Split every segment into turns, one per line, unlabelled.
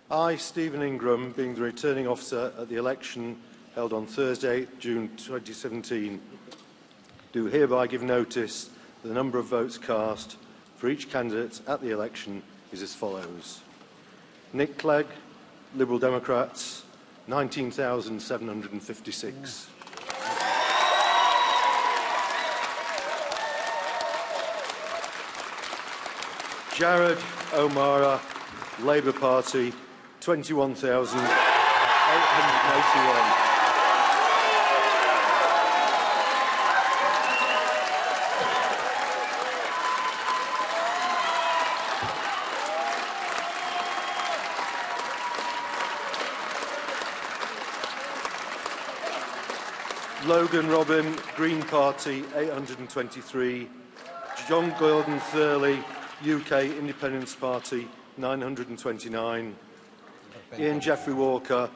I, Stephen Ingram, being the returning officer at the election held on Thursday, June 2017, do hereby give notice that the number of votes cast for each candidate at the election is as follows. Nick Clegg, Liberal Democrats, 19,756. Jared O'Mara, Labour Party, 21,881. Logan Robin, Green Party, 823. John Gordon Thurley, UK Independence Party, 929. Ian Jeffrey Walker,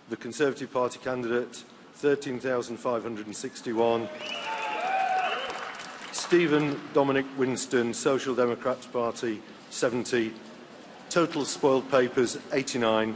the Conservative Party candidate, 13,561. Stephen Dominic Winston, Social Democrats Party, 70. Total spoiled papers, 89.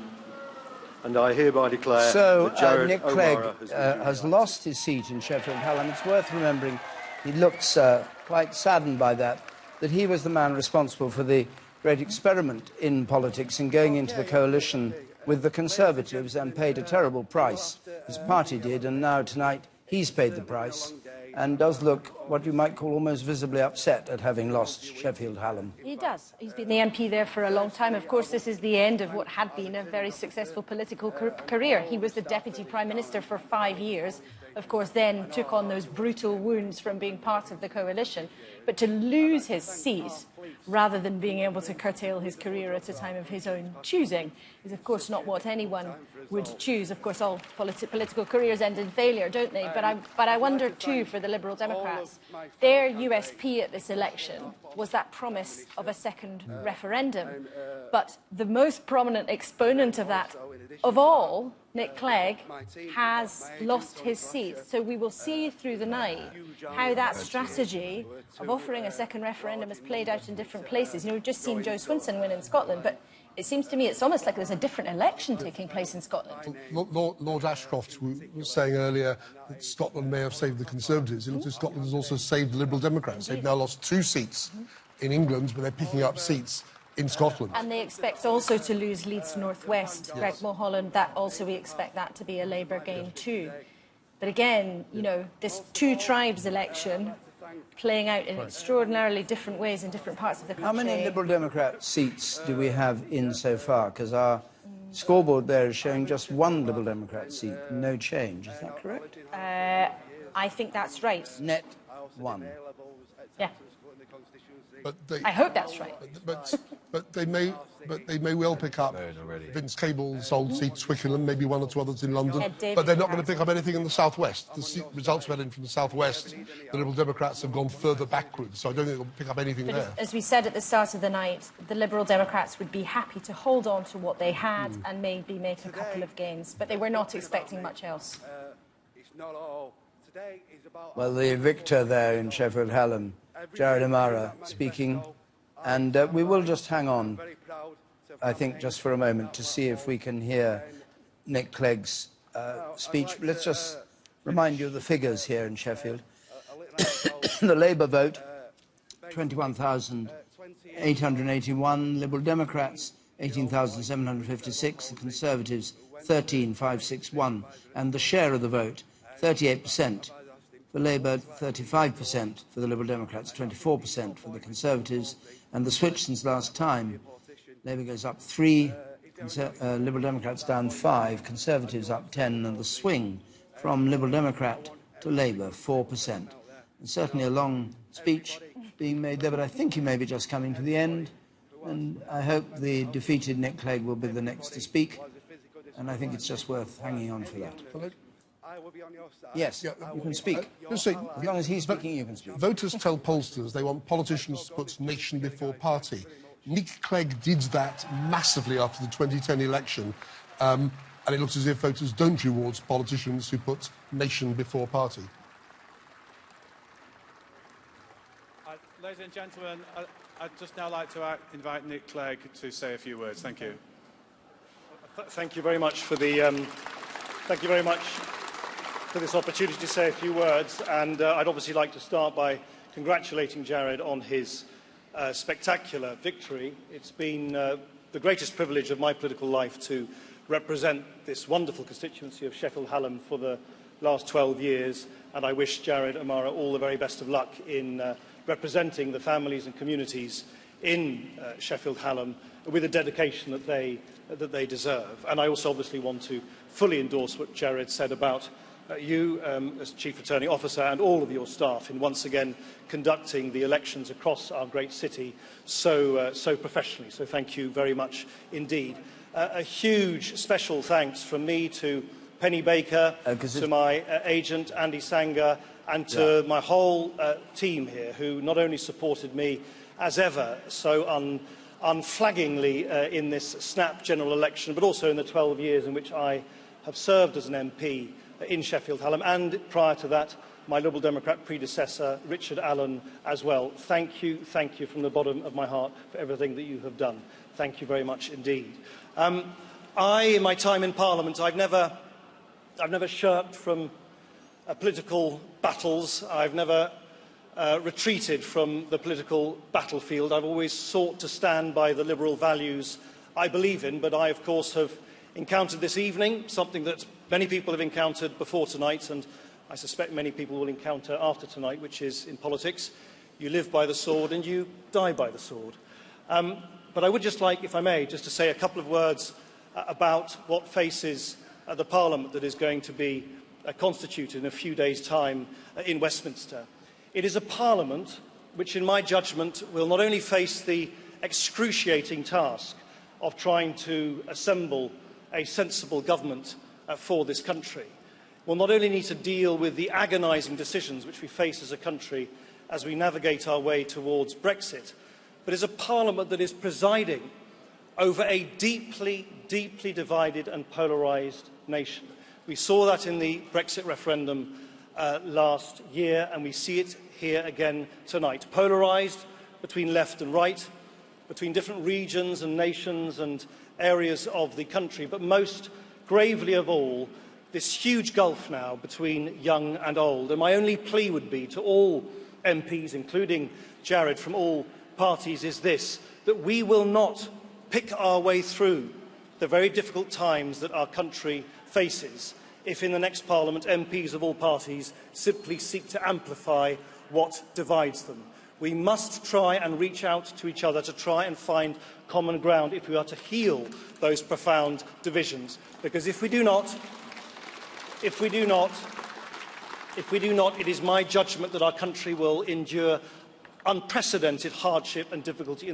And I hereby declare that Jared
Nick Clegg
O'Mara
has lost his seat in Sheffield Hallam. It's worth remembering, he looks quite saddened by that he was the man responsible for the great experiment in politics in going into the coalition with the Conservatives and paid a terrible price. His party did, and now tonight he's paid the price and does look what you might call almost visibly upset at having lost Sheffield Hallam.
He does. He's been the MP there for a long time. Of course, this is the end of what had been a very successful political career. He was the Deputy Prime Minister for 5 years. Of course, then took on those brutal wounds from being part of the coalition. But to lose his seat, rather than being able to curtail his career at a time of his own choosing, is of course not what anyone would choose. Of course, all political careers end in failure, don't they? But I wonder too, for the Liberal Democrats, their USP at this election was that promise of a second referendum. But the most prominent exponent of that, of all, Nick Clegg, has lost his seat. So we will see through the night how that strategy of offering a second referendum has played out in different places. You know, we've just seen Joe Swinson win in Scotland, but it seems to me it's almost like there's a different election taking place in Scotland.
Lord Ashcroft was saying earlier that Scotland may have saved the Conservatives. It looks as Scotland has also saved the Liberal Democrats. They've now lost 2 seats in England, but they're picking up seats in Scotland.
And they expect also to lose Leeds North West. Greg Mulholland, that also we expect that to be a Labour gain too. But again, you know, this 2 tribes election playing out in extraordinarily different ways in different parts of the country.
How many Liberal Democrat seats do we have in so far? Because our scoreboard there is showing just 1 Liberal Democrat seat, no change. Is that correct?
I think that's right.
Net 1.
Yeah.
But
I hope that's right.
But they may well pick up Vince Cable's old seat, Twickenham, maybe 1 or 2 others in London. But they're not going to pick up anything in the southwest. The results we're in from the southwest, the Liberal Democrats have gone further backwards, so I don't think they'll pick up anything there.
As we said at the start of the night, the Liberal Democrats would be happy to hold on to what they had and maybe make a couple of gains, but they were not expecting much else.
Well, the victor there in Sheffield Hallam, Jared O'Mara, speaking, and we will just hang on, I think, just for a moment to see if we can hear Nick Clegg's speech. Let's just remind you of the figures here in Sheffield. The Labour vote, 21,881. Liberal Democrats, 18,756. The Conservatives, 13,561. And the share of the vote, 38%. For Labour, 35%. For the Liberal Democrats, 24% for the Conservatives. And the switch since last time, Labour goes up 3, Liberal Democrats down 5, Conservatives up 10, and the swing from Liberal Democrat to Labour, 4%. And certainly a long speech being made there, but I think he may be just coming to the end. And I hope the defeated Nick Clegg will be the next to speak. And I think it's just worth hanging on for that. Yes, you can speak. As long as he's speaking, you can speak.
Voters tell pollsters they want politicians to put nation before party. Nick Clegg did that massively after the 2010 election, and it looks as if voters don't reward politicians who put nation before party.
Ladies and gentlemen, I'd just now like to invite Nick Clegg to say a few words. Thank you. Thank you very much for the. Thank you very much for this opportunity to say a few words. And I'd obviously like to start by congratulating Jared on his spectacular victory. It's been the greatest privilege of my political life to represent this wonderful constituency of Sheffield Hallam for the last 12 years. And I wish Jared Amara all the very best of luck in representing the families and communities in Sheffield Hallam with the dedication that they deserve. And I also obviously want to fully endorse what Jared said about you as Chief Returning Officer and all of your staff in once again conducting the elections across our great city so professionally. So thank you very much indeed. A huge special thanks from me to Penny Baker, to my agent Andy Sanger, and to my whole team here, who not only supported me as ever so unflaggingly in this snap general election, but also in the 12 years in which I have served as an MP in Sheffield Hallam, and prior to that, my Liberal Democrat predecessor, Richard Allen, as well. Thank you from the bottom of my heart for everything that you have done. Thank you very much indeed. In my time in Parliament, I've never shirked from political battles. I've never retreated from the political battlefield. I've always sought to stand by the liberal values I believe in, but I, of course, have encountered this evening something that many people have encountered before tonight, and I suspect many people will encounter after tonight, which is in politics. You live by the sword and you die by the sword. But I would just like, if I may, just to say a couple of words about what faces the Parliament that is going to be constituted in a few days' time in Westminster. It is a Parliament which, in my judgment, will not only face the excruciating task of trying to assemble a sensible government for this country, will not only need to deal with the agonising decisions which we face as a country as we navigate our way towards Brexit, but is a Parliament that is presiding over a deeply, deeply divided and polarised nation. We saw that in the Brexit referendum last year, and we see it here again tonight. Polarised between left and right, between different regions and nations and areas of the country, but most gravely of all, this huge gulf now between young and old. And my only plea would be to all MPs, including Jared, from all parties, is this: that we will not pick our way through the very difficult times that our country faces if in the next Parliament MPs of all parties simply seek to amplify what divides them. We must try and reach out to each other to try and find common ground if we are to heal those profound divisions. Because if we do not, it is my judgment that our country will endure unprecedented hardship and difficulty